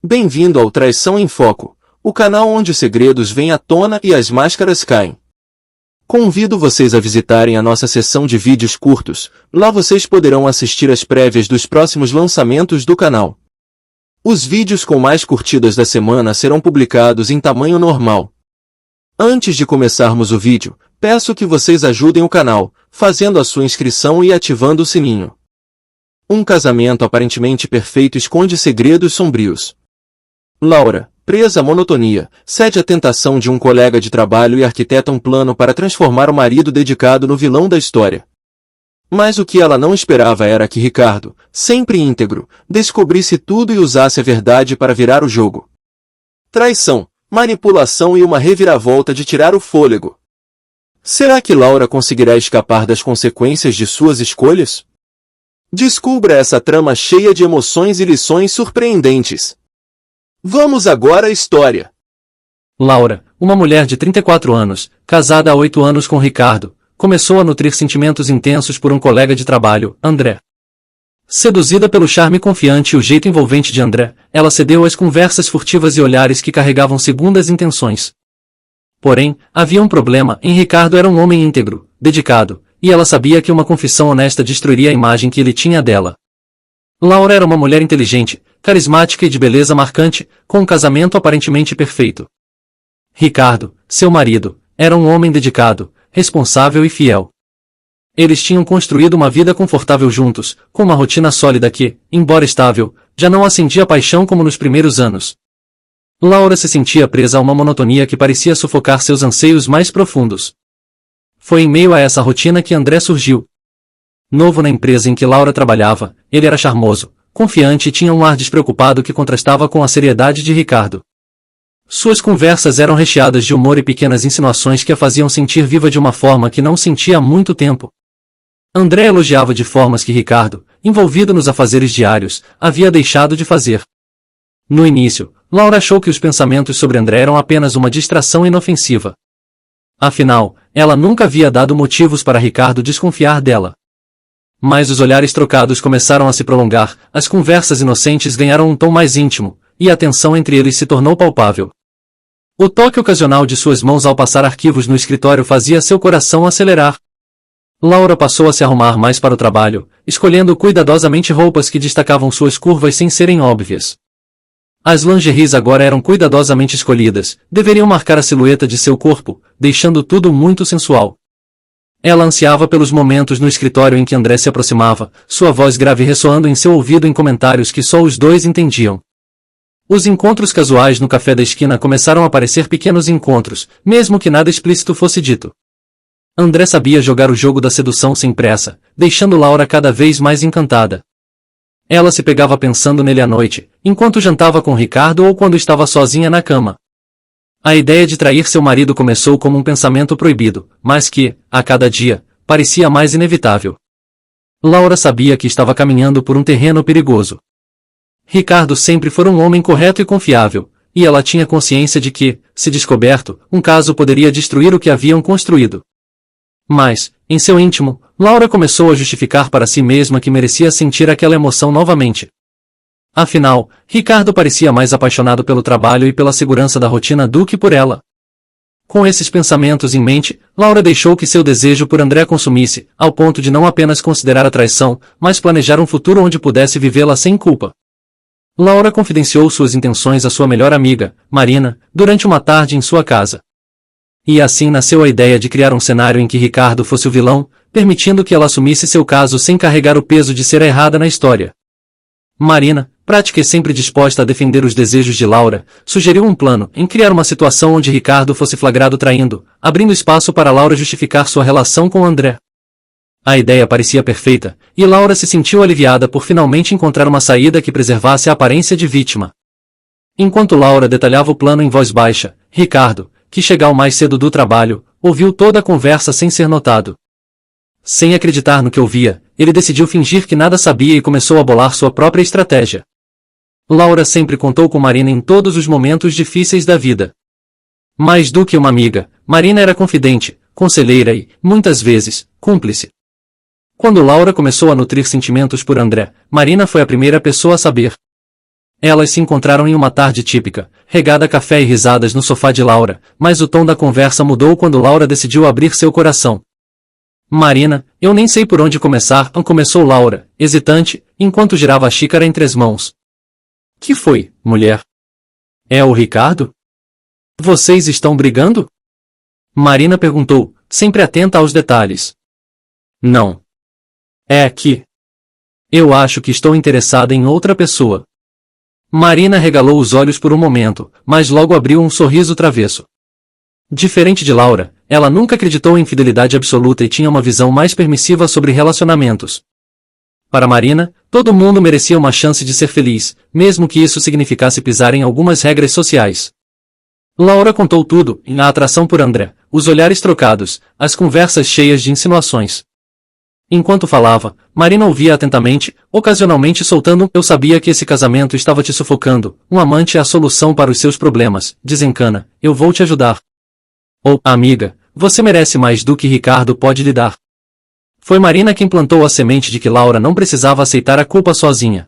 Bem-vindo ao Traição em Foco, o canal onde os segredos vêm à tona e as máscaras caem. Convido vocês a visitarem a nossa seção de vídeos curtos, lá vocês poderão assistir as prévias dos próximos lançamentos do canal. Os vídeos com mais curtidas da semana serão publicados em tamanho normal. Antes de começarmos o vídeo, peço que vocês ajudem o canal, fazendo a sua inscrição e ativando o sininho. Um casamento aparentemente perfeito esconde segredos sombrios. Laura, presa à monotonia, cede à tentação de um colega de trabalho e arquiteta um plano para transformar o marido dedicado no vilão da história. Mas o que ela não esperava era que Ricardo, sempre íntegro, descobrisse tudo e usasse a verdade para virar o jogo. Traição, manipulação e uma reviravolta de tirar o fôlego. Será que Laura conseguirá escapar das consequências de suas escolhas? Descubra essa trama cheia de emoções e lições surpreendentes. Vamos agora à história. Laura, uma mulher de 34 anos, casada há 8 anos com Ricardo, começou a nutrir sentimentos intensos por um colega de trabalho, André. Seduzida pelo charme confiante e o jeito envolvente de André, ela cedeu às conversas furtivas e olhares que carregavam segundas intenções. Porém, havia um problema: Ricardo era um homem íntegro, dedicado, e ela sabia que uma confissão honesta destruiria a imagem que ele tinha dela. Laura era uma mulher inteligente, carismática e de beleza marcante, com um casamento aparentemente perfeito. Ricardo, seu marido, era um homem dedicado, responsável e fiel. Eles tinham construído uma vida confortável juntos, com uma rotina sólida que, embora estável, já não acendia paixão como nos primeiros anos. Laura se sentia presa a uma monotonia que parecia sufocar seus anseios mais profundos. Foi em meio a essa rotina que André surgiu. Novo na empresa em que Laura trabalhava, ele era charmoso, confiante e tinha um ar despreocupado que contrastava com a seriedade de Ricardo. Suas conversas eram recheadas de humor e pequenas insinuações que a faziam sentir viva de uma forma que não sentia há muito tempo. André elogiava de formas que Ricardo, envolvido nos afazeres diários, havia deixado de fazer. No início, Laura achou que os pensamentos sobre André eram apenas uma distração inofensiva. Afinal, ela nunca havia dado motivos para Ricardo desconfiar dela. Mas os olhares trocados começaram a se prolongar, as conversas inocentes ganharam um tom mais íntimo, e a tensão entre eles se tornou palpável. O toque ocasional de suas mãos ao passar arquivos no escritório fazia seu coração acelerar. Laura passou a se arrumar mais para o trabalho, escolhendo cuidadosamente roupas que destacavam suas curvas sem serem óbvias. As lingeries agora eram cuidadosamente escolhidas, deveriam marcar a silhueta de seu corpo, deixando tudo muito sensual. Ela ansiava pelos momentos no escritório em que André se aproximava, sua voz grave ressoando em seu ouvido em comentários que só os dois entendiam. Os encontros casuais no café da esquina começaram a parecer pequenos encontros, mesmo que nada explícito fosse dito. André sabia jogar o jogo da sedução sem pressa, deixando Laura cada vez mais encantada. Ela se pegava pensando nele à noite, enquanto jantava com Ricardo ou quando estava sozinha na cama. A ideia de trair seu marido começou como um pensamento proibido, mas que, a cada dia, parecia mais inevitável. Laura sabia que estava caminhando por um terreno perigoso. Ricardo sempre foi um homem correto e confiável, e ela tinha consciência de que, se descoberto, um caso poderia destruir o que haviam construído. Mas, em seu íntimo, Laura começou a justificar para si mesma que merecia sentir aquela emoção novamente. Afinal, Ricardo parecia mais apaixonado pelo trabalho e pela segurança da rotina do que por ela. Com esses pensamentos em mente, Laura deixou que seu desejo por André consumisse, ao ponto de não apenas considerar a traição, mas planejar um futuro onde pudesse vivê-la sem culpa. Laura confidenciou suas intenções à sua melhor amiga, Marina, durante uma tarde em sua casa. E assim nasceu a ideia de criar um cenário em que Ricardo fosse o vilão, permitindo que ela assumisse seu caso sem carregar o peso de ser a errada na história. Marina, prática e sempre disposta a defender os desejos de Laura, sugeriu um plano em criar uma situação onde Ricardo fosse flagrado traindo, abrindo espaço para Laura justificar sua relação com André. A ideia parecia perfeita, e Laura se sentiu aliviada por finalmente encontrar uma saída que preservasse a aparência de vítima. Enquanto Laura detalhava o plano em voz baixa, Ricardo, que chegou mais cedo do trabalho, ouviu toda a conversa sem ser notado. Sem acreditar no que ouvia, ele decidiu fingir que nada sabia e começou a bolar sua própria estratégia. Laura sempre contou com Marina em todos os momentos difíceis da vida. Mais do que uma amiga, Marina era confidente, conselheira e, muitas vezes, cúmplice. Quando Laura começou a nutrir sentimentos por André, Marina foi a primeira pessoa a saber. Elas se encontraram em uma tarde típica, regada a café e risadas no sofá de Laura, mas o tom da conversa mudou quando Laura decidiu abrir seu coração. Marina, eu nem sei por onde começar, começou Laura, hesitante, enquanto girava a xícara entre as mãos. Que foi, mulher? É o Ricardo? Vocês estão brigando? Marina perguntou, sempre atenta aos detalhes. Não. É que... Eu acho que estou interessada em outra pessoa. Marina regalou os olhos por um momento, mas logo abriu um sorriso travesso. Diferente de Laura, ela nunca acreditou em fidelidade absoluta e tinha uma visão mais permissiva sobre relacionamentos. Para Marina, todo mundo merecia uma chance de ser feliz, mesmo que isso significasse pisar em algumas regras sociais. Laura contou tudo, a atração por André, os olhares trocados, as conversas cheias de insinuações. Enquanto falava, Marina ouvia atentamente, ocasionalmente soltando: eu sabia que esse casamento estava te sufocando, um amante é a solução para os seus problemas, desencana, eu vou te ajudar. Ou, amiga, você merece mais do que Ricardo pode lhe dar. Foi Marina quem plantou a semente de que Laura não precisava aceitar a culpa sozinha.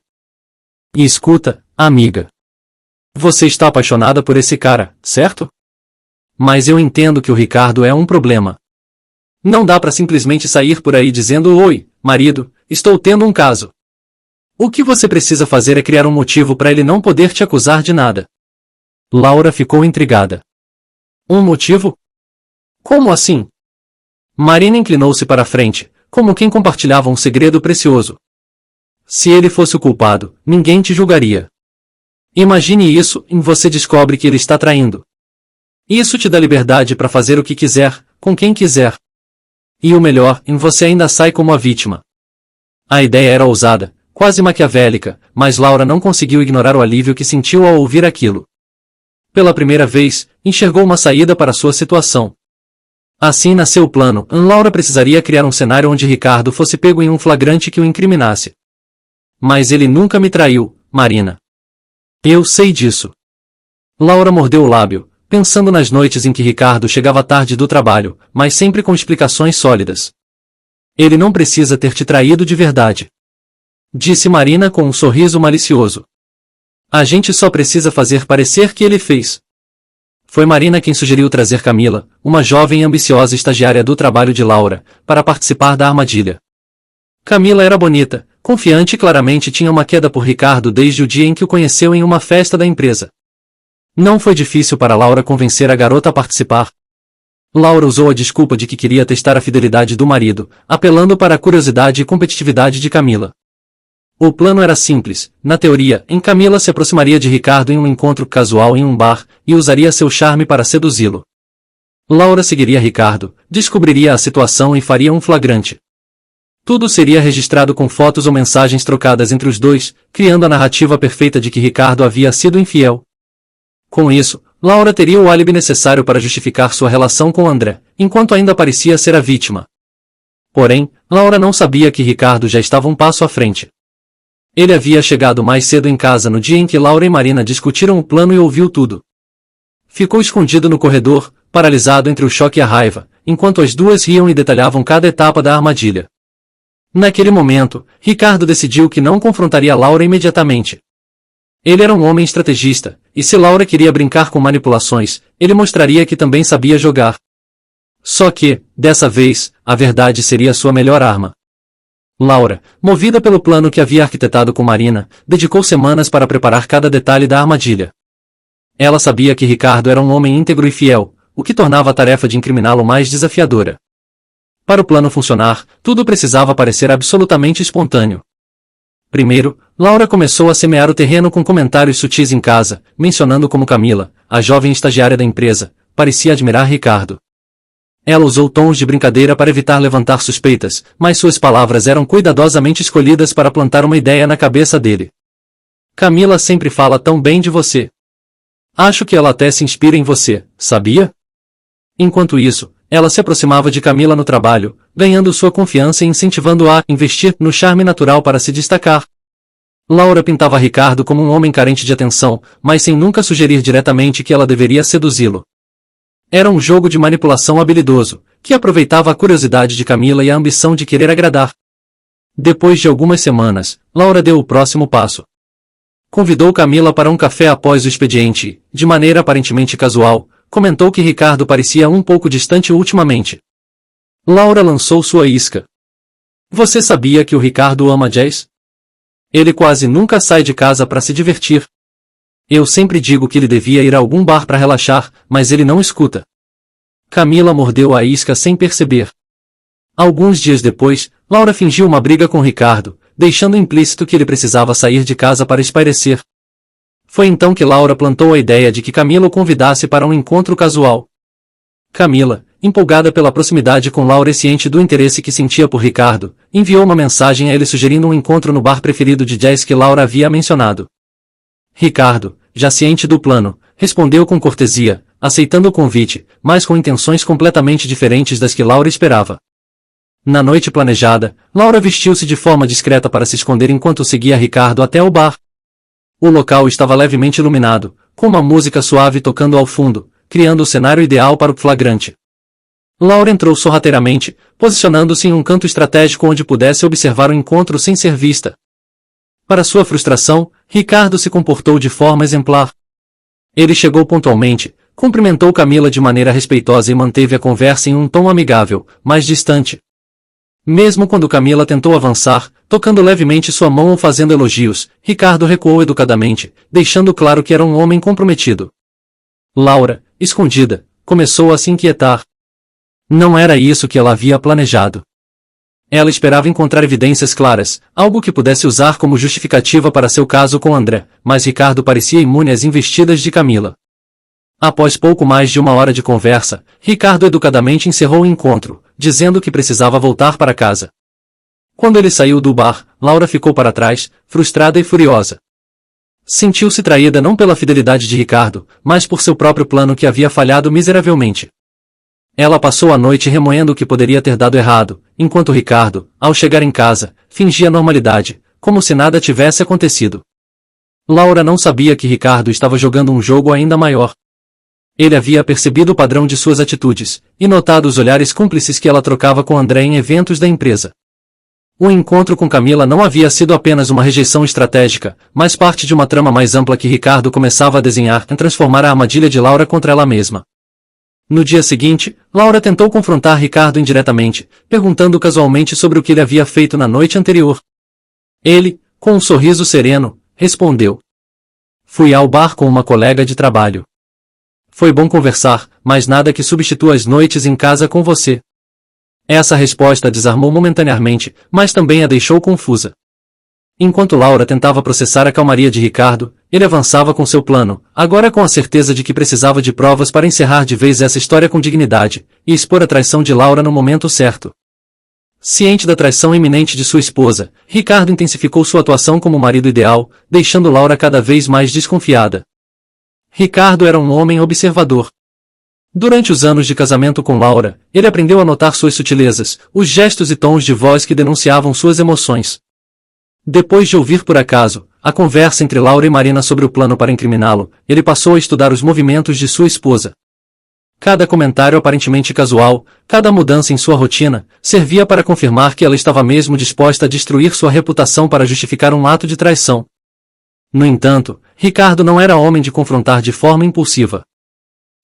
E escuta, amiga. Você está apaixonada por esse cara, certo? Mas eu entendo que o Ricardo é um problema. Não dá para simplesmente sair por aí dizendo: oi, marido, estou tendo um caso. O que você precisa fazer é criar um motivo para ele não poder te acusar de nada. Laura ficou intrigada. Um motivo? Como assim? Marina inclinou-se para a frente, como quem compartilhava um segredo precioso. Se ele fosse o culpado, ninguém te julgaria. Imagine isso, e você descobre que ele está traindo. Isso te dá liberdade para fazer o que quiser, com quem quiser. E o melhor, você ainda sai como a vítima. A ideia era ousada, quase maquiavélica, mas Laura não conseguiu ignorar o alívio que sentiu ao ouvir aquilo. Pela primeira vez, enxergou uma saída para sua situação. Assim nasceu o plano. Laura precisaria criar um cenário onde Ricardo fosse pego em um flagrante que o incriminasse. Mas ele nunca me traiu, Marina. Eu sei disso. Laura mordeu o lábio, pensando nas noites em que Ricardo chegava tarde do trabalho, mas sempre com explicações sólidas. Ele não precisa ter te traído de verdade. Disse Marina com um sorriso malicioso. A gente só precisa fazer parecer que ele fez. Foi Marina quem sugeriu trazer Camila, uma jovem e ambiciosa estagiária do trabalho de Laura, para participar da armadilha. Camila era bonita, confiante e claramente tinha uma queda por Ricardo desde o dia em que o conheceu em uma festa da empresa. Não foi difícil para Laura convencer a garota a participar. Laura usou a desculpa de que queria testar a fidelidade do marido, apelando para a curiosidade e competitividade de Camila. O plano era simples. Na teoria, Camila se aproximaria de Ricardo em um encontro casual em um bar, e usaria seu charme para seduzi-lo. Laura seguiria Ricardo, descobriria a situação e faria um flagrante. Tudo seria registrado com fotos ou mensagens trocadas entre os dois, criando a narrativa perfeita de que Ricardo havia sido infiel. Com isso, Laura teria o álibi necessário para justificar sua relação com André, enquanto ainda parecia ser a vítima. Porém, Laura não sabia que Ricardo já estava um passo à frente. Ele havia chegado mais cedo em casa no dia em que Laura e Marina discutiram o plano e ouviu tudo. Ficou escondido no corredor, paralisado entre o choque e a raiva, enquanto as duas riam e detalhavam cada etapa da armadilha. Naquele momento, Ricardo decidiu que não confrontaria Laura imediatamente. Ele era um homem estrategista, e se Laura queria brincar com manipulações, ele mostraria que também sabia jogar. Só que, dessa vez, a verdade seria sua melhor arma. Laura, movida pelo plano que havia arquitetado com Marina, dedicou semanas para preparar cada detalhe da armadilha. Ela sabia que Ricardo era um homem íntegro e fiel, o que tornava a tarefa de incriminá-lo mais desafiadora. Para o plano funcionar, tudo precisava parecer absolutamente espontâneo. Primeiro, Laura começou a semear o terreno com comentários sutis em casa, mencionando como Camila, a jovem estagiária da empresa, parecia admirar Ricardo. Ela usou tons de brincadeira para evitar levantar suspeitas, mas suas palavras eram cuidadosamente escolhidas para plantar uma ideia na cabeça dele. Camila sempre fala tão bem de você. Acho que ela até se inspira em você, sabia? Enquanto isso, ela se aproximava de Camila no trabalho, ganhando sua confiança e incentivando-a a investir no charme natural para se destacar. Laura pintava Ricardo como um homem carente de atenção, mas sem nunca sugerir diretamente que ela deveria seduzi-lo. Era um jogo de manipulação habilidoso, que aproveitava a curiosidade de Camila e a ambição de querer agradar. Depois de algumas semanas, Laura deu o próximo passo. Convidou Camila para um café após o expediente e, de maneira aparentemente casual, comentou que Ricardo parecia um pouco distante ultimamente. Laura lançou sua isca. Você sabia que o Ricardo ama jazz? Ele quase nunca sai de casa para se divertir. Eu sempre digo que ele devia ir a algum bar para relaxar, mas ele não escuta. Camila mordeu a isca sem perceber. Alguns dias depois, Laura fingiu uma briga com Ricardo, deixando implícito que ele precisava sair de casa para espairecer. Foi então que Laura plantou a ideia de que Camila o convidasse para um encontro casual. Camila, empolgada pela proximidade com Laura e ciente do interesse que sentia por Ricardo, enviou uma mensagem a ele sugerindo um encontro no bar preferido de jazz que Laura havia mencionado. Ricardo, já ciente do plano, respondeu com cortesia, aceitando o convite, mas com intenções completamente diferentes das que Laura esperava. Na noite planejada, Laura vestiu-se de forma discreta para se esconder enquanto seguia Ricardo até o bar. O local estava levemente iluminado, com uma música suave tocando ao fundo, criando o cenário ideal para o flagrante. Laura entrou sorrateiramente, posicionando-se em um canto estratégico onde pudesse observar o encontro sem ser vista. Para sua frustração, Ricardo se comportou de forma exemplar. Ele chegou pontualmente, cumprimentou Camila de maneira respeitosa e manteve a conversa em um tom amigável, mas distante. Mesmo quando Camila tentou avançar, tocando levemente sua mão ou fazendo elogios, Ricardo recuou educadamente, deixando claro que era um homem comprometido. Laura, escondida, começou a se inquietar. Não era isso que ela havia planejado. Ela esperava encontrar evidências claras, algo que pudesse usar como justificativa para seu caso com André, mas Ricardo parecia imune às investidas de Camila. Após pouco mais de uma hora de conversa, Ricardo educadamente encerrou o encontro, dizendo que precisava voltar para casa. Quando ele saiu do bar, Laura ficou para trás, frustrada e furiosa. Sentiu-se traída não pela fidelidade de Ricardo, mas por seu próprio plano que havia falhado miseravelmente. Ela passou a noite remoendo o que poderia ter dado errado, enquanto Ricardo, ao chegar em casa, fingia normalidade, como se nada tivesse acontecido. Laura não sabia que Ricardo estava jogando um jogo ainda maior. Ele havia percebido o padrão de suas atitudes, e notado os olhares cúmplices que ela trocava com André em eventos da empresa. O encontro com Camila não havia sido apenas uma rejeição estratégica, mas parte de uma trama mais ampla que Ricardo começava a desenhar em transformar a armadilha de Laura contra ela mesma. No dia seguinte, Laura tentou confrontar Ricardo indiretamente, perguntando casualmente sobre o que ele havia feito na noite anterior. Ele, com um sorriso sereno, respondeu: "Fui ao bar com uma colega de trabalho. Foi bom conversar, mas nada que substitua as noites em casa com você." Essa resposta a desarmou momentaneamente, mas também a deixou confusa. Enquanto Laura tentava processar a calmaria de Ricardo, ele avançava com seu plano, agora com a certeza de que precisava de provas para encerrar de vez essa história com dignidade, e expor a traição de Laura no momento certo. Ciente da traição iminente de sua esposa, Ricardo intensificou sua atuação como marido ideal, deixando Laura cada vez mais desconfiada. Ricardo era um homem observador. Durante os anos de casamento com Laura, ele aprendeu a notar suas sutilezas, os gestos e tons de voz que denunciavam suas emoções. Depois de ouvir por acaso a conversa entre Laura e Marina sobre o plano para incriminá-lo, ele passou a estudar os movimentos de sua esposa. Cada comentário aparentemente casual, cada mudança em sua rotina, servia para confirmar que ela estava mesmo disposta a destruir sua reputação para justificar um ato de traição. No entanto, Ricardo não era homem de confrontar de forma impulsiva.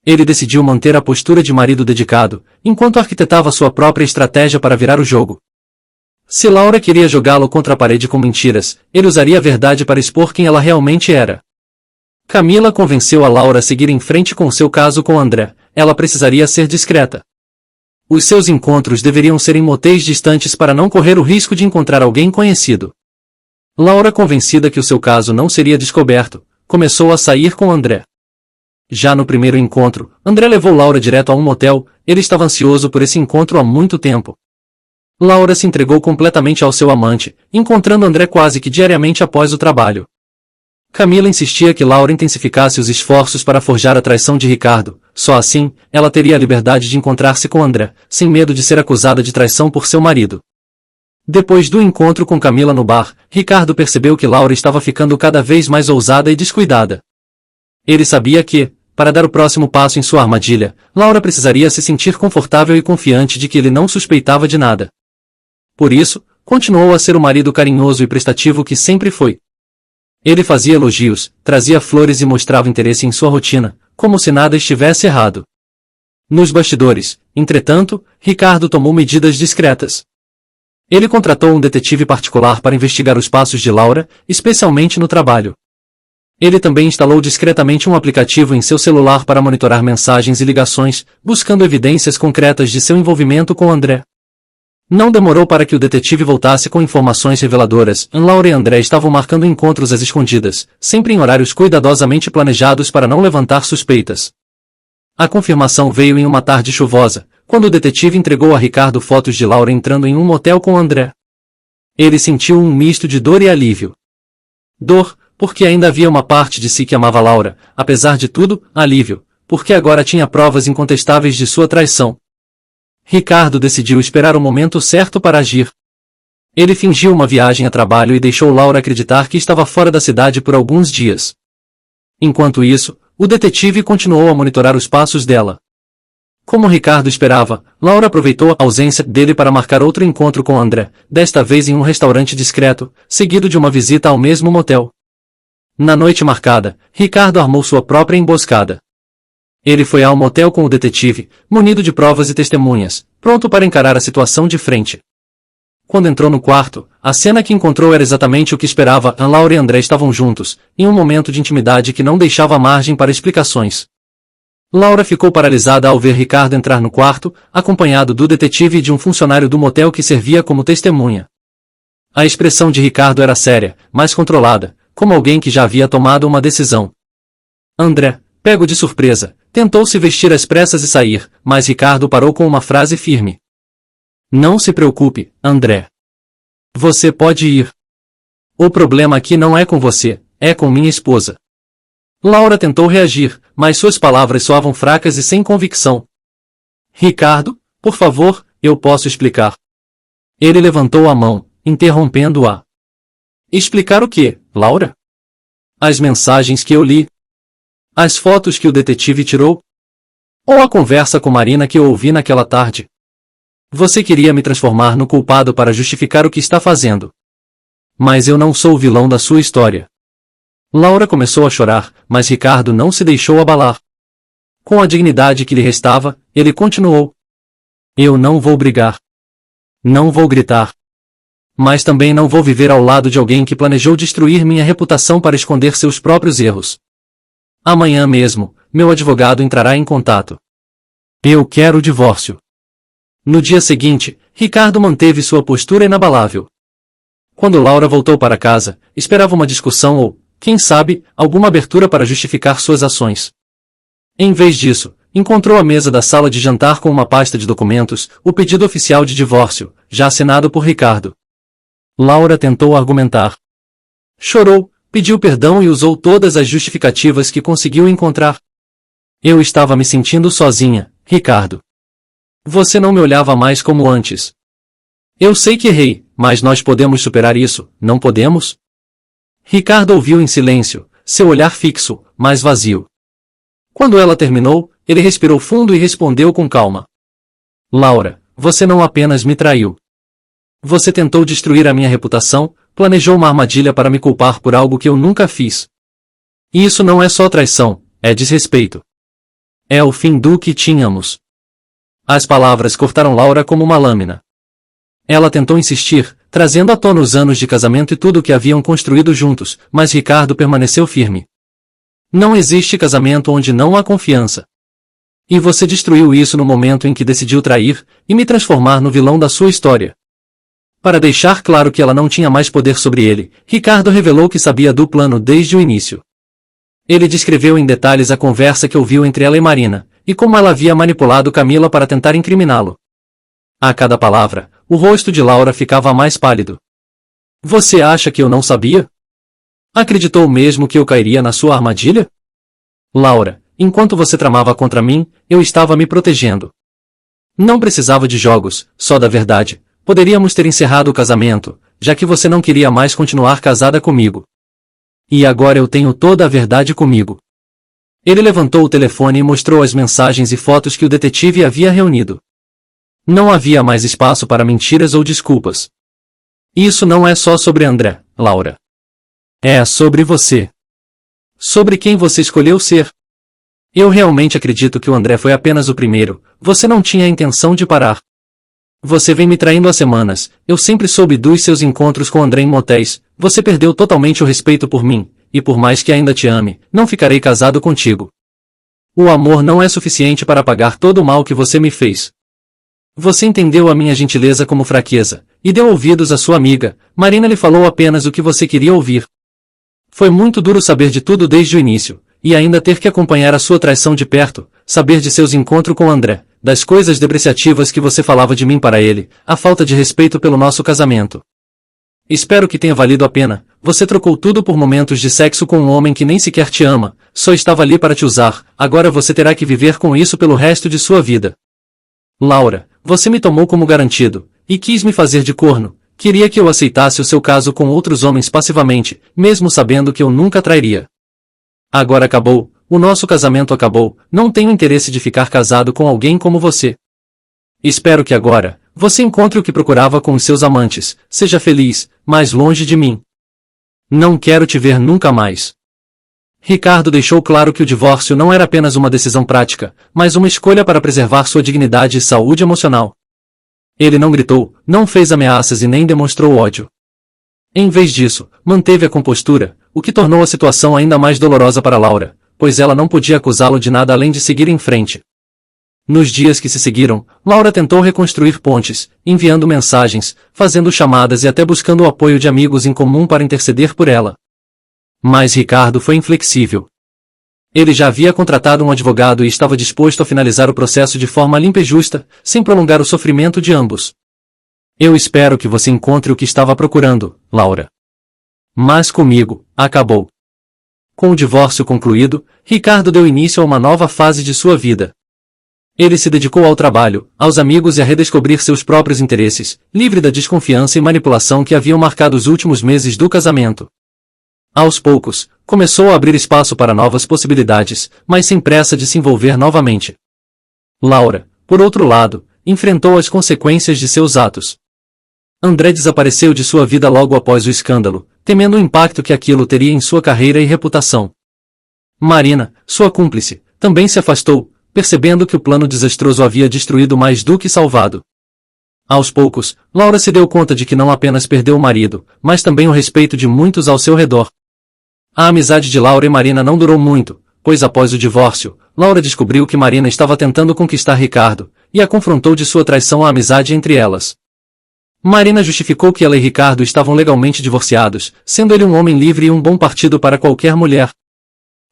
Ele decidiu manter a postura de marido dedicado, enquanto arquitetava sua própria estratégia para virar o jogo. Se Laura queria jogá-lo contra a parede com mentiras, ele usaria a verdade para expor quem ela realmente era. Camila convenceu a Laura a seguir em frente com seu caso com André. Ela precisaria ser discreta. Os seus encontros deveriam ser em motéis distantes para não correr o risco de encontrar alguém conhecido. Laura, convencida que o seu caso não seria descoberto, começou a sair com André. Já no primeiro encontro, André levou Laura direto a um motel. Ele estava ansioso por esse encontro há muito tempo. Laura se entregou completamente ao seu amante, encontrando André quase que diariamente após o trabalho. Camila insistia que Laura intensificasse os esforços para forjar a traição de Ricardo. Só assim, ela teria a liberdade de encontrar-se com André, sem medo de ser acusada de traição por seu marido. Depois do encontro com Camila no bar, Ricardo percebeu que Laura estava ficando cada vez mais ousada e descuidada. Ele sabia que, para dar o próximo passo em sua armadilha, Laura precisaria se sentir confortável e confiante de que ele não suspeitava de nada. Por isso, continuou a ser o marido carinhoso e prestativo que sempre foi. Ele fazia elogios, trazia flores e mostrava interesse em sua rotina, como se nada estivesse errado. Nos bastidores, entretanto, Ricardo tomou medidas discretas. Ele contratou um detetive particular para investigar os passos de Laura, especialmente no trabalho. Ele também instalou discretamente um aplicativo em seu celular para monitorar mensagens e ligações, buscando evidências concretas de seu envolvimento com André. Não demorou para que o detetive voltasse com informações reveladoras. Laura e André estavam marcando encontros às escondidas, sempre em horários cuidadosamente planejados para não levantar suspeitas. A confirmação veio em uma tarde chuvosa, quando o detetive entregou a Ricardo fotos de Laura entrando em um motel com André. Ele sentiu um misto de dor e alívio. Dor, porque ainda havia uma parte de si que amava Laura, apesar de tudo, alívio, porque agora tinha provas incontestáveis de sua traição. Ricardo decidiu esperar o momento certo para agir. Ele fingiu uma viagem a trabalho e deixou Laura acreditar que estava fora da cidade por alguns dias. Enquanto isso, o detetive continuou a monitorar os passos dela. Como Ricardo esperava, Laura aproveitou a ausência dele para marcar outro encontro com André, desta vez em um restaurante discreto, seguido de uma visita ao mesmo motel. Na noite marcada, Ricardo armou sua própria emboscada. Ele foi ao motel com o detetive, munido de provas e testemunhas, pronto para encarar a situação de frente. Quando entrou no quarto, a cena que encontrou era exatamente o que esperava. Laura e André estavam juntos, em um momento de intimidade que não deixava margem para explicações. Laura ficou paralisada ao ver Ricardo entrar no quarto, acompanhado do detetive e de um funcionário do motel que servia como testemunha. A expressão de Ricardo era séria, mas controlada, como alguém que já havia tomado uma decisão. André, pego de surpresa, tentou se vestir às pressas e sair, mas Ricardo parou com uma frase firme. Não se preocupe, André. Você pode ir. O problema aqui não é com você, é com minha esposa. Laura tentou reagir, mas suas palavras soavam fracas e sem convicção. Ricardo, por favor, eu posso explicar. Ele levantou a mão, interrompendo-a. Explicar o quê, Laura? As mensagens que eu li. As fotos que o detetive tirou? Ou a conversa com Marina que eu ouvi naquela tarde? Você queria me transformar no culpado para justificar o que está fazendo. Mas eu não sou o vilão da sua história. Laura começou a chorar, mas Ricardo não se deixou abalar. Com a dignidade que lhe restava, ele continuou. Eu não vou brigar. Não vou gritar. Mas também não vou viver ao lado de alguém que planejou destruir minha reputação para esconder seus próprios erros. Amanhã mesmo, meu advogado entrará em contato. Eu quero o divórcio. No dia seguinte, Ricardo manteve sua postura inabalável. Quando Laura voltou para casa, esperava uma discussão ou, quem sabe, alguma abertura para justificar suas ações. Em vez disso, encontrou à mesa da sala de jantar com uma pasta de documentos, o pedido oficial de divórcio, já assinado por Ricardo. Laura tentou argumentar. Chorou, pediu perdão e usou todas as justificativas que conseguiu encontrar. Eu estava me sentindo sozinha, Ricardo. Você não me olhava mais como antes. Eu sei que errei, mas nós podemos superar isso, não podemos? Ricardo ouviu em silêncio, seu olhar fixo, mas vazio. Quando ela terminou, ele respirou fundo e respondeu com calma. Laura, você não apenas me traiu. Você tentou destruir a minha reputação, planejou uma armadilha para me culpar por algo que eu nunca fiz. E isso não é só traição, é desrespeito. É o fim do que tínhamos. As palavras cortaram Laura como uma lâmina. Ela tentou insistir, trazendo à tona os anos de casamento e tudo o que haviam construído juntos, mas Ricardo permaneceu firme. Não existe casamento onde não há confiança. E você destruiu isso no momento em que decidiu trair, e me transformar no vilão da sua história. Para deixar claro que ela não tinha mais poder sobre ele, Ricardo revelou que sabia do plano desde o início. Ele descreveu em detalhes a conversa que ouviu entre ela e Marina, e como ela havia manipulado Camila para tentar incriminá-lo. A cada palavra, o rosto de Laura ficava mais pálido. Você acha que eu não sabia? Acreditou mesmo que eu cairia na sua armadilha? Laura, enquanto você tramava contra mim, eu estava me protegendo. Não precisava de jogos, só da verdade. Poderíamos ter encerrado o casamento, já que você não queria mais continuar casada comigo. E agora eu tenho toda a verdade comigo. Ele levantou o telefone e mostrou as mensagens e fotos que o detetive havia reunido. Não havia mais espaço para mentiras ou desculpas. Isso não é só sobre André, Laura. É sobre você. Sobre quem você escolheu ser. Eu realmente acredito que o André foi apenas o primeiro, você não tinha a intenção de parar. Você vem me traindo há semanas, eu sempre soube dos seus encontros com André em motéis, você perdeu totalmente o respeito por mim, e por mais que ainda te ame, não ficarei casado contigo. O amor não é suficiente para apagar todo o mal que você me fez. Você entendeu a minha gentileza como fraqueza, e deu ouvidos à sua amiga, Marina lhe falou apenas o que você queria ouvir. Foi muito duro saber de tudo desde o início, e ainda ter que acompanhar a sua traição de perto, saber de seus encontros com André, das coisas depreciativas que você falava de mim para ele, a falta de respeito pelo nosso casamento. Espero que tenha valido a pena, você trocou tudo por momentos de sexo com um homem que nem sequer te ama, só estava ali para te usar, agora você terá que viver com isso pelo resto de sua vida. Laura, você me tomou como garantido, e quis me fazer de corno, queria que eu aceitasse o seu caso com outros homens passivamente, mesmo sabendo que eu nunca trairia. Agora acabou, o nosso casamento acabou, não tenho interesse de ficar casado com alguém como você. Espero que agora, você encontre o que procurava com os seus amantes, seja feliz, mas longe de mim. Não quero te ver nunca mais. Ricardo deixou claro que o divórcio não era apenas uma decisão prática, mas uma escolha para preservar sua dignidade e saúde emocional. Ele não gritou, não fez ameaças e nem demonstrou ódio. Em vez disso, manteve a compostura, o que tornou a situação ainda mais dolorosa para Laura, pois ela não podia acusá-lo de nada além de seguir em frente. Nos dias que se seguiram, Laura tentou reconstruir pontes, enviando mensagens, fazendo chamadas e até buscando o apoio de amigos em comum para interceder por ela. Mas Ricardo foi inflexível. Ele já havia contratado um advogado e estava disposto a finalizar o processo de forma limpa e justa, sem prolongar o sofrimento de ambos. Eu espero que você encontre o que estava procurando, Laura. Mas comigo, acabou. Com o divórcio concluído, Ricardo deu início a uma nova fase de sua vida. Ele se dedicou ao trabalho, aos amigos e a redescobrir seus próprios interesses, livre da desconfiança e manipulação que haviam marcado os últimos meses do casamento. Aos poucos, começou a abrir espaço para novas possibilidades, mas sem pressa de se envolver novamente. Laura, por outro lado, enfrentou as consequências de seus atos. André desapareceu de sua vida logo após o escândalo, temendo o impacto que aquilo teria em sua carreira e reputação. Marina, sua cúmplice, também se afastou, percebendo que o plano desastroso havia destruído mais do que salvado. Aos poucos, Laura se deu conta de que não apenas perdeu o marido, mas também o respeito de muitos ao seu redor. A amizade de Laura e Marina não durou muito, pois após o divórcio, Laura descobriu que Marina estava tentando conquistar Ricardo, e a confrontou de sua traição à amizade entre elas. Marina justificou que ela e Ricardo estavam legalmente divorciados, sendo ele um homem livre e um bom partido para qualquer mulher.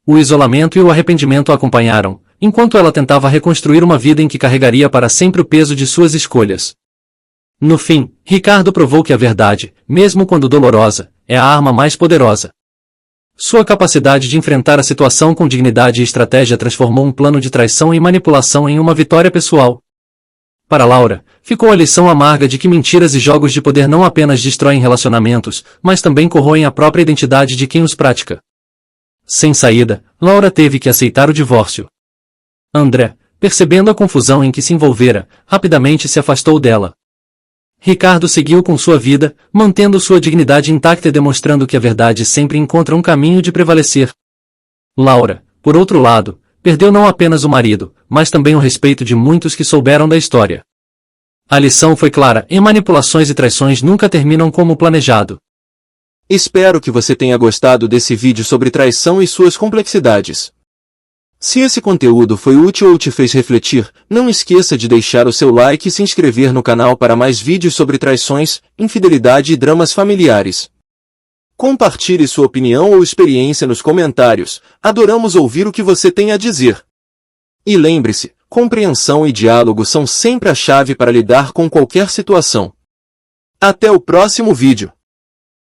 O isolamento e o arrependimento a acompanharam, enquanto ela tentava reconstruir uma vida em que carregaria para sempre o peso de suas escolhas. No fim, Ricardo provou que a verdade, mesmo quando dolorosa, é a arma mais poderosa. Sua capacidade de enfrentar a situação com dignidade e estratégia transformou um plano de traição e manipulação em uma vitória pessoal. Para Laura, ficou a lição amarga de que mentiras e jogos de poder não apenas destroem relacionamentos, mas também corroem a própria identidade de quem os pratica. Sem saída, Laura teve que aceitar o divórcio. André, percebendo a confusão em que se envolvera, rapidamente se afastou dela. Ricardo seguiu com sua vida, mantendo sua dignidade intacta e demonstrando que a verdade sempre encontra um caminho de prevalecer. Laura, por outro lado, perdeu não apenas o marido, mas também o respeito de muitos que souberam da história. A lição foi clara, e manipulações e traições nunca terminam como planejado. Espero que você tenha gostado desse vídeo sobre traição e suas complexidades. Se esse conteúdo foi útil ou te fez refletir, não esqueça de deixar o seu like e se inscrever no canal para mais vídeos sobre traições, infidelidade e dramas familiares. Compartilhe sua opinião ou experiência nos comentários, adoramos ouvir o que você tem a dizer. E lembre-se, compreensão e diálogo são sempre a chave para lidar com qualquer situação. Até o próximo vídeo.